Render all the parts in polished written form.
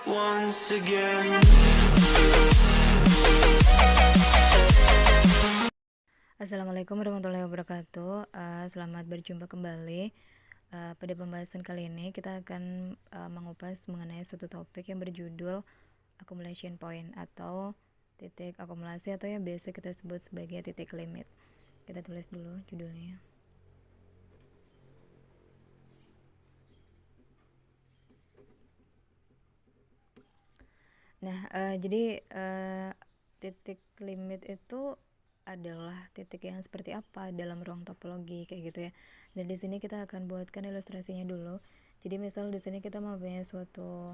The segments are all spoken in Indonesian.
Once again. Assalamualaikum warahmatullahi wabarakatuh. Selamat berjumpa kembali. Pada pembahasan kali ini kita akan mengupas mengenai suatu topik yang berjudul accumulation point atau titik akumulasi atau yang biasa kita sebut sebagai titik limit. Kita tulis dulu judulnya. Nah, jadi titik limit itu adalah titik yang seperti apa dalam ruang topologi kayak gitu ya. Dan di sini kita akan buatkan ilustrasinya dulu. Jadi misal di sini kita mempunyai suatu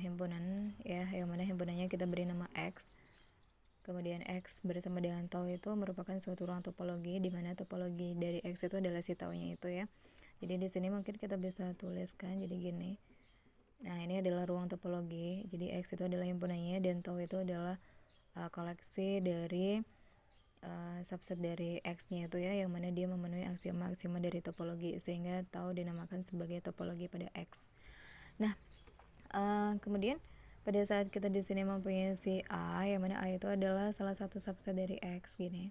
himpunan ya, yang mana himpunannya kita beri nama X. Kemudian X bersama dengan tau itu merupakan suatu ruang topologi di mana topologi dari X itu adalah si taunya itu ya. Jadi di sini mungkin kita bisa tuliskan jadi gini. Nah, ini adalah ruang topologi. Jadi X itu adalah himpunannya dan tau itu adalah koleksi dari subset dari X-nya itu ya, yang mana dia memenuhi aksioma-aksioma dari topologi sehingga tau dinamakan sebagai topologi pada X. Nah, kemudian pada saat kita di sini mempunyai si A, yang mana A itu adalah salah satu subset dari X gini.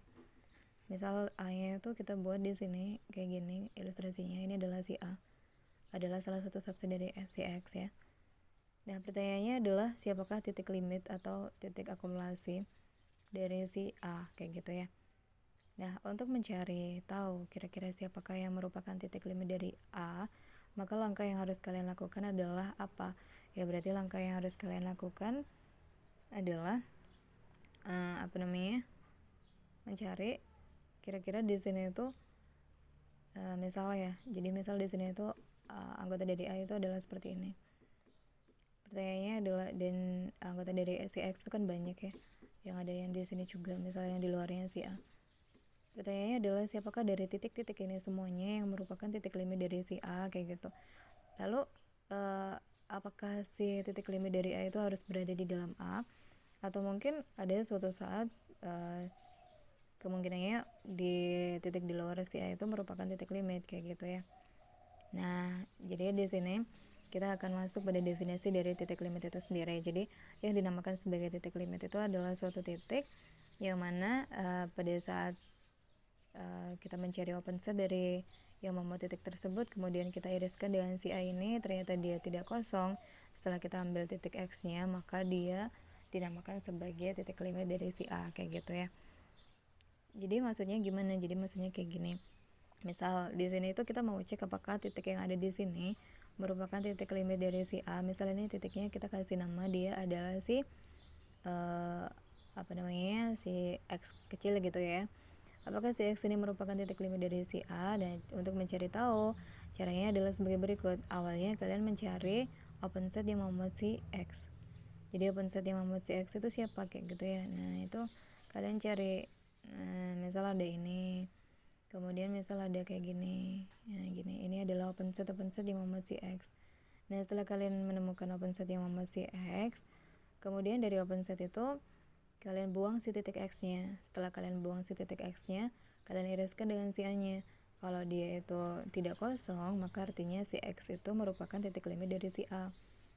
Misal A-nya itu kita buat di sini kayak gini ilustrasinya. Ini adalah si A. Adalah salah satu subset dari si X ya. Nah, pertanyaannya adalah siapakah titik limit atau titik akumulasi dari si A kayak gitu ya. Nah, untuk mencari tahu kira-kira siapakah yang merupakan titik limit dari A, maka langkah yang harus kalian lakukan adalah apa? Ya berarti langkah yang harus kalian lakukan adalah mencari kira-kira di sini itu misal ya. Jadi misal di sini itu anggota dari A itu adalah seperti ini. Pertanyaannya adalah, dan anggota dari si X itu kan banyak ya, yang ada yang di sini juga misalnya yang di luarnya si A. Pertanyaannya adalah siapakah dari titik-titik ini semuanya yang merupakan titik limit dari si A kayak gitu. Lalu apakah si titik limit dari A itu harus berada di dalam A, atau mungkin ada suatu saat kemungkinannya di titik di luar si A itu merupakan titik limit kayak gitu ya. Nah, jadi di sini kita akan masuk pada definisi dari titik limit itu sendiri. Jadi yang dinamakan sebagai titik limit itu adalah suatu titik yang mana pada saat kita mencari open set dari yang memuat titik tersebut, kemudian kita iriskan dengan si A ini, ternyata dia tidak kosong. Setelah kita ambil titik X nya, maka dia dinamakan sebagai titik limit dari si A kayak gitu ya. Jadi maksudnya gimana? Jadi maksudnya kayak gini. Misal di sini itu kita mau cek apakah titik yang ada di sini merupakan titik limit dari si A. Misal ini titiknya kita kasih nama dia adalah si si X kecil gitu ya. Apakah si X ini merupakan titik limit dari si A? Dan untuk mencari tahu, caranya adalah sebagai berikut. Awalnya kalian mencari open set yang memuat si X. Jadi open set yang memuat si X itu siapa kayak gitu ya. Nah, itu kalian cari misal ada ini. Kemudian misal ada kayak gini. Nah, gini. Ini adalah open set yang memuat si X. Nah, setelah kalian menemukan open set yang memuat si X, kemudian dari open set itu kalian buang si titik X-nya. Setelah kalian buang si titik X-nya, kalian iriskan dengan si A-nya. Kalau dia itu tidak kosong, maka artinya si X itu merupakan titik limit dari si A.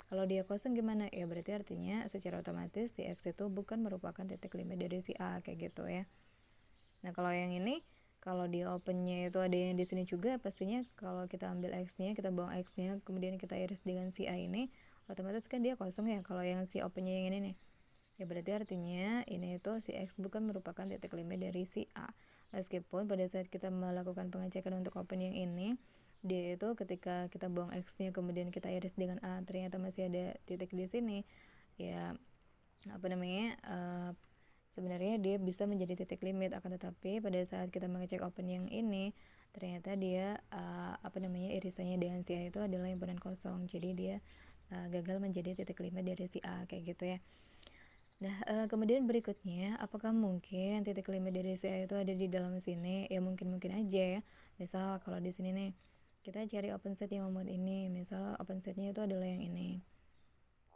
Kalau dia kosong gimana? Ya berarti artinya secara otomatis si X itu bukan merupakan titik limit dari si A kayak gitu ya. Nah, kalau yang ini, kalau di opennya itu ada yang di sini juga, pastinya kalau kita ambil X-nya, kita buang X-nya, kemudian kita iris dengan si A ini, otomatis kan dia kosong ya. Kalau yang si opennya yang ini nih, ya berarti artinya ini itu si X bukan merupakan titik limit dari si A. Meskipun pada saat kita melakukan pengecekan untuk open yang ini, dia itu ketika kita buang X-nya kemudian kita iris dengan A, ternyata masih ada titik di sini, ya sebenarnya dia bisa menjadi titik limit. Akan tetapi pada saat kita mengecek open yang ini, ternyata dia irisannya dengan si A itu adalah himpunan kosong, jadi dia gagal menjadi titik limit dari si A kayak gitu ya. Nah, kemudian berikutnya, apakah mungkin titik limit dari si A itu ada di dalam sini? Ya mungkin aja ya. Misal kalau di sini nih, kita cari open set yang memuat ini. Misal open setnya itu adalah yang ini.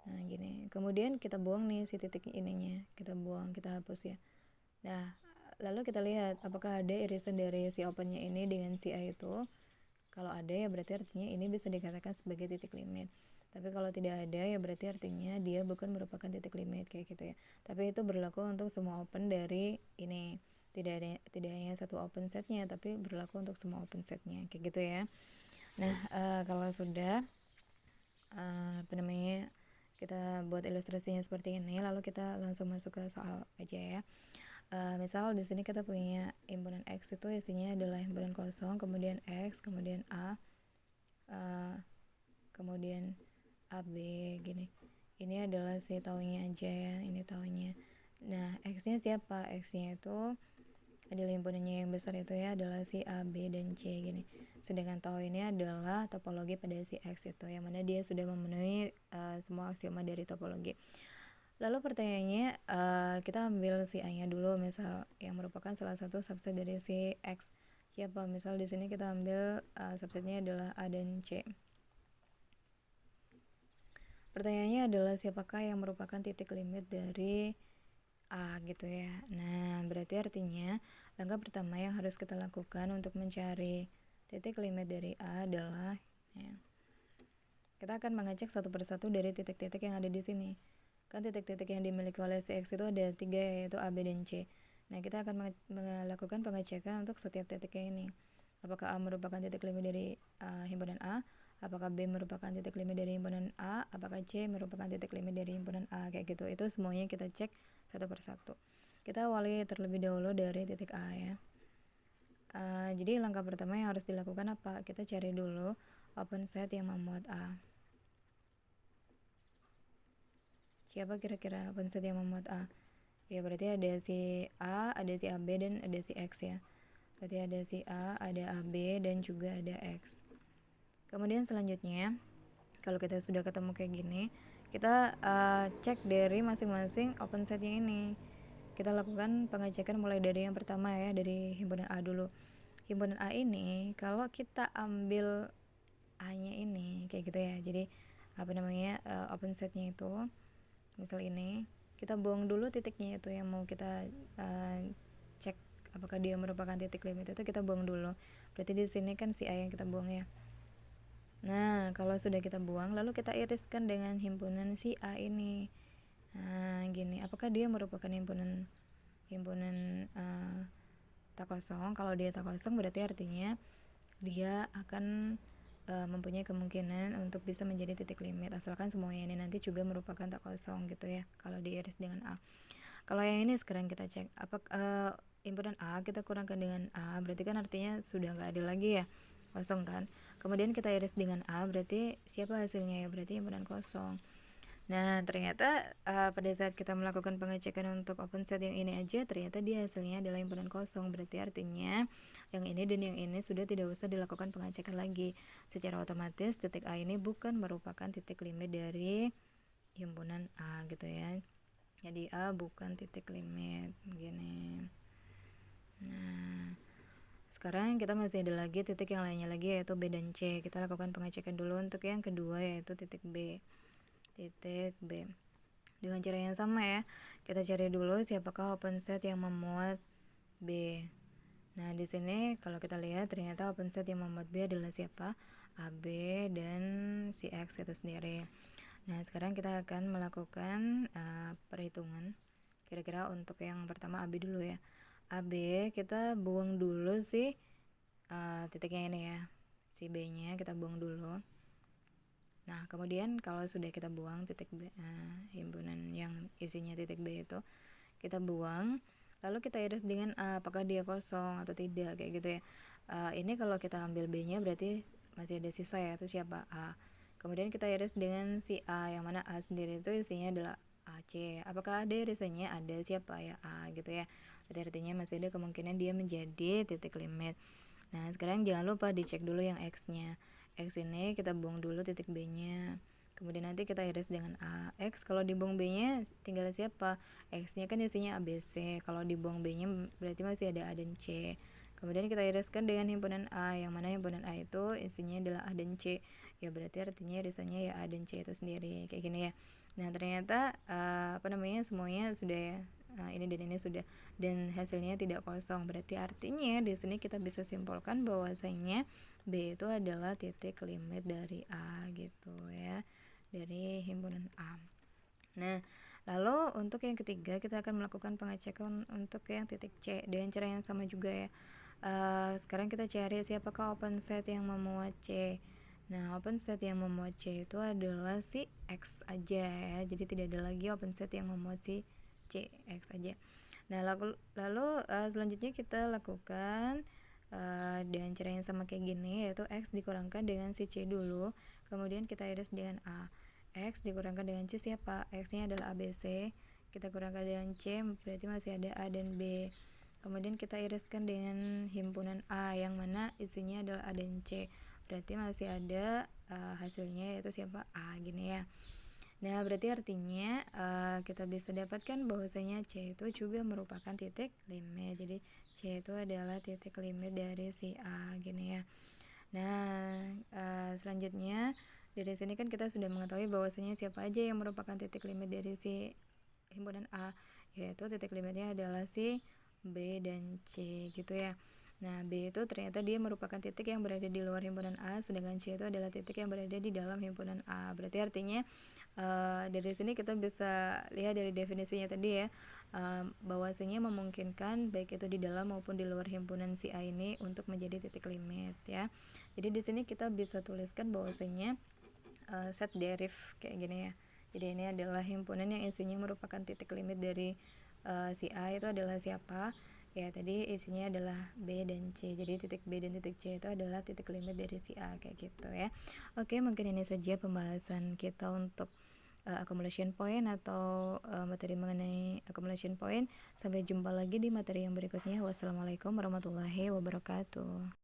Nah, gini. Kemudian kita buang nih si titik ininya. Kita buang, kita hapus ya. Nah, lalu kita lihat apakah ada irisan dari si opennya ini dengan si A itu. Kalau ada, ya berarti artinya ini bisa dikatakan sebagai titik limit. Tapi kalau tidak ada ya berarti artinya dia bukan merupakan titik limit kayak gitu ya. Tapi itu berlaku untuk semua open dari ini. Tidak hanya satu open setnya, tapi berlaku untuk semua open setnya kayak gitu ya. Nah, kalau sudah kita buat ilustrasinya seperti ini, lalu kita langsung masuk ke soal aja ya. Misal di sini kita punya himpunan X itu isinya adalah himpunan kosong, kemudian X, kemudian A, kemudian AB gini. Ini adalah si taunya aja ya, ini taunya. Nah, X-nya siapa? X-nya itu adalah himpunannya yang besar itu ya, adalah si A, B, dan C gini. Sedangkan tau ini adalah topologi pada si X itu, yang mana dia sudah memenuhi semua aksioma dari topologi. Lalu pertanyaannya, kita ambil si A-nya dulu, misal yang merupakan salah satu subset dari si X. Siapa? Misal di sini kita ambil subsetnya adalah A dan C. Pertanyaannya adalah siapakah yang merupakan titik limit dari A gitu ya. Nah, berarti artinya langkah pertama yang harus kita lakukan untuk mencari titik limit dari A adalah ya, kita akan mengecek satu persatu dari titik-titik yang ada di sini. Kan titik-titik yang dimiliki oleh si X itu ada 3, yaitu A, B, dan C. Nah, kita akan melakukan pengecekan untuk setiap titiknya ini. Apakah A merupakan titik limit dari himpunan A? Apakah B merupakan titik limit dari himpunan A? Apakah C merupakan titik limit dari himpunan A? Kayak gitu. Itu semuanya kita cek satu persatu. Kita awali terlebih dahulu dari titik A ya. Jadi langkah pertama yang harus dilakukan apa? Kita cari dulu open set yang memuat A. Siapa kira-kira open set yang memuat A? Ya berarti ada si A, ada si AB, dan ada si X ya. Berarti ada si A, ada AB, dan juga ada X. Kemudian selanjutnya, kalau kita sudah ketemu kayak gini, kita cek dari masing-masing open setnya ini. Kita lakukan pengecekan mulai dari yang pertama ya, dari himpunan A dulu. Himpunan A ini, kalau kita ambil A-nya ini, kayak gitu ya. Jadi open setnya itu, misal ini, kita buang dulu titiknya itu yang mau kita cek apakah dia merupakan titik limit, itu kita buang dulu. Berarti di sini kan si A yang kita buang ya. Nah, kalau sudah kita buang, lalu kita iriskan dengan himpunan si A ini. Nah, gini, apakah dia merupakan himpunan tak kosong? Kalau dia tak kosong berarti artinya dia akan mempunyai kemungkinan untuk bisa menjadi titik limit, asalkan semuanya ini nanti juga merupakan tak kosong gitu ya, kalau diiris dengan A. Kalau yang ini sekarang kita cek himpunan A kita kurangkan dengan A, berarti kan artinya sudah nggak ada lagi ya, kosong kan. Kemudian kita iris dengan A, berarti siapa hasilnya ya? Berarti himpunan kosong. Nah, ternyata pada saat kita melakukan pengecekan untuk open set yang ini aja, ternyata dia hasilnya adalah himpunan kosong. Berarti artinya yang ini dan yang ini sudah tidak usah dilakukan pengecekan lagi. Secara otomatis titik A ini bukan merupakan titik limit dari himpunan A gitu ya. Jadi A bukan titik limit gini. Nah, sekarang kita masih ada lagi titik yang lainnya lagi, yaitu B dan C. Kita lakukan pengecekan dulu untuk yang kedua, yaitu titik B. Dengan cara yang sama ya, kita cari dulu siapakah open set yang memuat B. Nah, di sini kalau kita lihat ternyata open set yang memuat B adalah siapa? AB dan si X itu sendiri. Nah, sekarang kita akan melakukan perhitungan. Kira-kira untuk yang pertama AB dulu ya. AB kita buang dulu sih titiknya ini ya, si B nya kita buang dulu. Nah, kemudian kalau sudah kita buang titik B, himpunan yang isinya titik B itu kita buang, lalu kita iris dengan A, apakah dia kosong atau tidak, kayak gitu ya. Ini kalau kita ambil B nya berarti masih ada sisa ya, itu siapa? A. Kemudian kita iris dengan si A, yang mana A sendiri itu isinya adalah AC. Apakah ada irisannya? Ada, siapa ya? A gitu ya. Berarti artinya masih ada kemungkinan dia menjadi titik limit. Nah, sekarang jangan lupa dicek dulu yang X nya. X ini kita buang dulu titik B nya, kemudian nanti kita iris dengan A. X kalau dibuang B nya tinggal siapa? X nya kan isinya ABC, kalau dibuang B nya berarti masih ada A dan C. Kemudian kita iriskan dengan himpunan A, yang mana himpunan A itu isinya adalah A dan C. Ya berarti artinya irisannya ya A dan C itu sendiri, kayak gini ya. Nah, ternyata semuanya sudah ya. Nah, ini dan ini sudah, dan hasilnya tidak kosong. Berarti artinya di sini kita bisa simpulkan bahwasanya B itu adalah titik limit dari A gitu ya. dari himpunan A. Nah, lalu untuk yang ketiga kita akan melakukan pengecekan untuk yang titik C dengan cara yang sama juga ya. Sekarang kita cari siapakah open set yang memuat C. Nah, open set yang memuat C itu adalah si X aja ya. Jadi tidak ada lagi open set yang memuat si C, X aja. Nah, lalu selanjutnya kita lakukan dengan cara yang sama kayak gini, yaitu X dikurangkan dengan si C dulu, kemudian kita iris dengan A. X dikurangkan dengan C siapa? X nya adalah ABC, kita kurangkan dengan C, berarti masih ada A dan B. Kemudian kita iriskan dengan himpunan A yang mana isinya adalah A dan C, berarti masih ada hasilnya yaitu siapa? A, gini ya. Nah, berarti artinya kita bisa dapatkan bahwasanya C itu juga merupakan titik limit. Jadi C itu adalah titik limit dari si A, gini ya. Nah, selanjutnya dari sini kan kita sudah mengetahui bahwasanya siapa aja yang merupakan titik limit dari si himpunan A, yaitu titik limitnya adalah si B dan C gitu ya. Nah, B itu ternyata dia merupakan titik yang berada di luar himpunan A, sedangkan C itu adalah titik yang berada di dalam himpunan A. Berarti artinya dari sini kita bisa lihat dari definisinya tadi ya, bahwasanya memungkinkan baik itu di dalam maupun di luar himpunan si A ini untuk menjadi titik limit ya. Jadi di sini kita bisa tuliskan bahwasanya set deriv kayak gini ya. Jadi ini adalah himpunan yang isinya merupakan titik limit dari si A itu adalah siapa? Ya, tadi isinya adalah B dan C. Jadi titik B dan titik C itu adalah titik limit dari si A kayak gitu ya. Oke, mungkin ini saja pembahasan kita untuk accumulation point atau materi mengenai accumulation point. Sampai jumpa lagi di materi yang berikutnya. Wassalamualaikum warahmatullahi wabarakatuh.